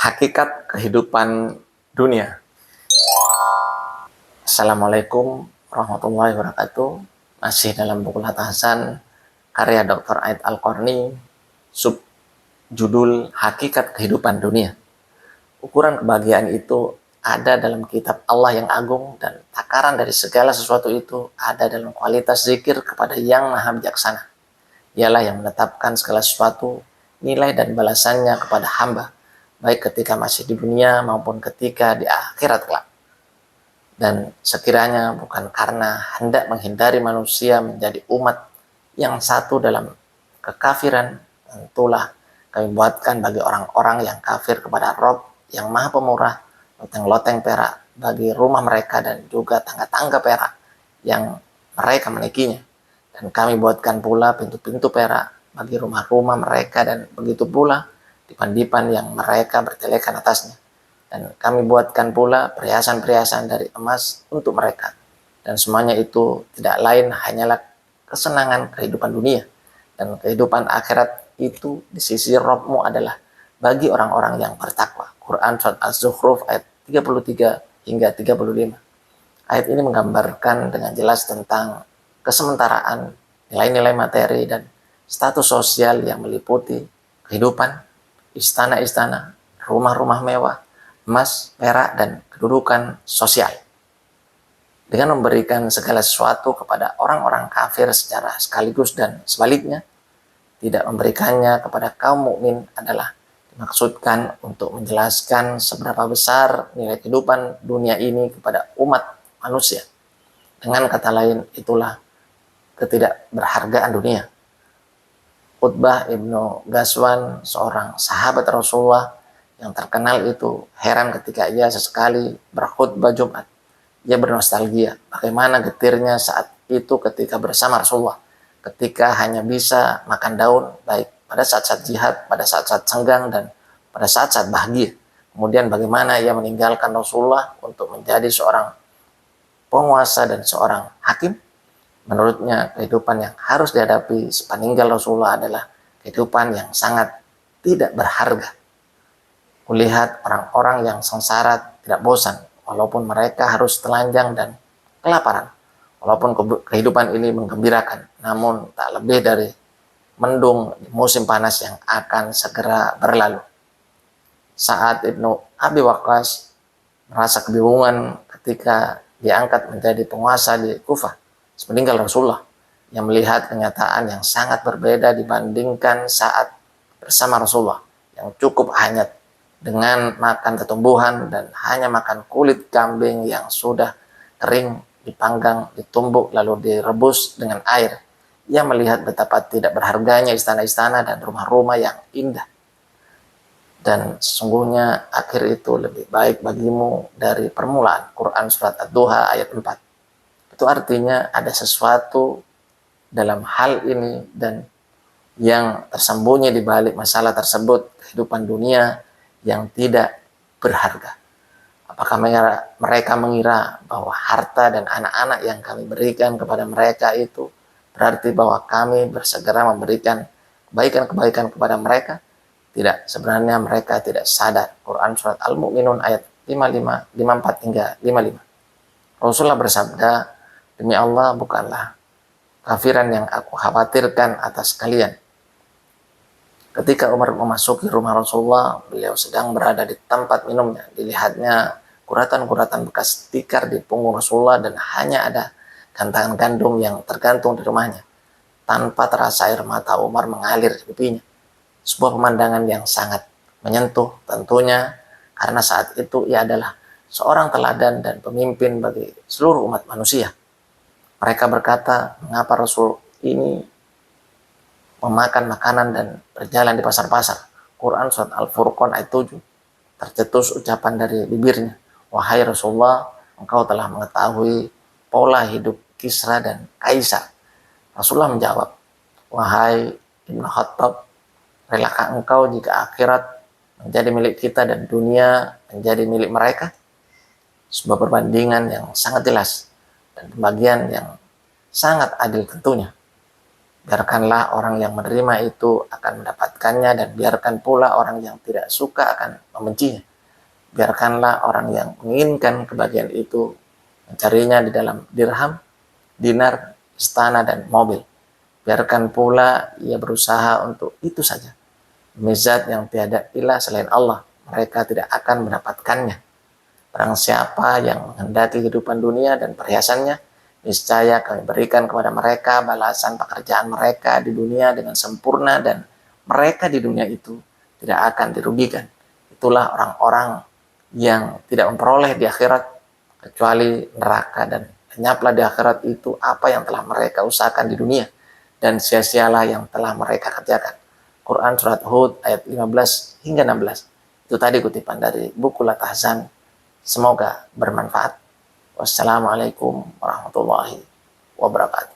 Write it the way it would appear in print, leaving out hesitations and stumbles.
Hakikat kehidupan dunia. Assalamualaikum warahmatullahi wabarakatuh. Masih dalam buku Hasan karya Dr. Aid Al-Qarni, sub judul Hakikat Kehidupan Dunia. Ukuran kebahagiaan itu ada dalam kitab Allah yang agung, dan takaran dari segala sesuatu itu ada dalam kualitas zikir kepada Yang Maha Bijaksana. Ialah yang menetapkan segala sesuatu, nilai dan balasannya kepada hamba, baik ketika masih di dunia maupun ketika di akhirat kelak. Dan sekiranya bukan karena hendak menghindari manusia menjadi umat yang satu dalam kekafiran, tentulah kami buatkan bagi orang-orang yang kafir kepada Rob yang Maha Pemurah loteng-loteng perak bagi rumah mereka dan juga tangga-tangga perak yang mereka milikinya. Dan kami buatkan pula pintu-pintu perak bagi rumah-rumah mereka, dan begitu pula dipan-dipan yang mereka bertelekan atasnya. Dan kami buatkan pula perhiasan-perhiasan dari emas untuk mereka. Dan semuanya itu tidak lain hanyalah kesenangan kehidupan dunia. Dan kehidupan akhirat itu di sisi Rabbmu adalah bagi orang-orang yang bertakwa. Quran Surat Az-Zukhruf ayat 33 hingga 35. Ayat ini menggambarkan dengan jelas tentang kesementaraan nilai-nilai materi dan status sosial yang meliputi kehidupan, istana-istana, rumah-rumah mewah, emas, perak, dan kedudukan sosial. Dengan memberikan segala sesuatu kepada orang-orang kafir secara sekaligus dan sebaliknya, tidak memberikannya kepada kaum mukmin adalah dimaksudkan untuk menjelaskan seberapa besar nilai kehidupan dunia ini kepada umat manusia. Dengan kata lain, itulah ketidakberhargaan dunia. Utbah ibnu Ghazwan, seorang sahabat Rasulullah yang terkenal itu, heran ketika ia sesekali berkhutbah Jumat. Ia bernostalgia bagaimana getirnya saat itu ketika bersama Rasulullah, ketika hanya bisa makan daun, baik pada saat-saat jihad, pada saat-saat senggang, dan pada saat-saat bahagia. Kemudian bagaimana ia meninggalkan Rasulullah untuk menjadi seorang penguasa dan seorang hakim. Menurutnya kehidupan yang harus dihadapi sepeninggal Rasulullah adalah kehidupan yang sangat tidak berharga. Kulihat orang-orang yang sengsara tidak bosan, walaupun mereka harus telanjang dan kelaparan. Walaupun kehidupan ini menggembirakan, namun tak lebih dari mendung di musim panas yang akan segera berlalu. Saat Ibnu Abi Waqqas merasa kebingungan ketika diangkat menjadi penguasa di Kufah sepeninggal Rasulullah, yang melihat kenyataan yang sangat berbeda dibandingkan saat bersama Rasulullah, yang cukup hanya dengan makan tumbuhan dan hanya makan kulit kambing yang sudah kering, dipanggang, ditumbuk, lalu direbus dengan air. Ia melihat betapa tidak berharganya istana-istana dan rumah-rumah yang indah. Dan sesungguhnya akhir itu lebih baik bagimu dari permulaan. Quran Surat Ad-Duha ayat 4. Itu artinya ada sesuatu dalam hal ini dan yang tersembunyi di balik masalah tersebut, kehidupan dunia yang tidak berharga. Apakah mereka mengira bahwa harta dan anak-anak yang kami berikan kepada mereka itu berarti bahwa kami bersegera memberikan kebaikan-kebaikan kepada mereka? Tidak, sebenarnya mereka tidak sadar. Quran Surat Al-Mu'minun ayat 55, 54 hingga 55. Rasulullah bersabda, demi Allah, bukanlah kafiran yang aku khawatirkan atas kalian. Ketika Umar memasuki rumah Rasulullah, beliau sedang berada di tempat minumnya. Dilihatnya kuratan-kuratan bekas tikar di punggung Rasulullah, dan hanya ada gantangan gandum yang tergantung di rumahnya. Tanpa terasa air mata Umar mengalir di pipinya. Sebuah pemandangan yang sangat menyentuh tentunya, karena saat itu ia adalah seorang teladan dan pemimpin bagi seluruh umat manusia. Mereka berkata, mengapa Rasul ini memakan makanan dan berjalan di pasar-pasar? Quran Surat Al-Furqan ayat 7. Tercetus ucapan dari bibirnya, wahai Rasulullah, engkau telah mengetahui pola hidup Kisra dan Kaisar. Rasulullah menjawab, wahai Ibnu Khattab, relakah engkau jika akhirat menjadi milik kita dan dunia menjadi milik mereka? Sebuah perbandingan yang sangat jelas dan pembagian yang sangat adil tentunya. Biarkanlah orang yang menerima itu akan mendapatkannya, dan biarkan pula orang yang tidak suka akan membencinya. Biarkanlah orang yang menginginkan kebahagiaan itu mencarinya di dalam dirham, dinar, istana, dan mobil. Biarkan pula ia berusaha untuk itu saja. Demi zat yang tiada ilah selain Allah, mereka tidak akan mendapatkannya. Barang siapa yang menghendaki kehidupan dunia dan perhiasannya, niscaya kami berikan kepada mereka balasan pekerjaan mereka di dunia dengan sempurna, dan mereka di dunia itu tidak akan dirugikan. Itulah orang-orang yang tidak memperoleh di akhirat kecuali neraka, dan lenyaplah di akhirat itu apa yang telah mereka usahakan di dunia, dan sia-sialah yang telah mereka kerjakan. Quran Surat Hud ayat 15 hingga 16. Itu tadi kutipan dari buku La Tahzan. Semoga bermanfaat. Wassalamualaikum warahmatullahi wabarakatuh.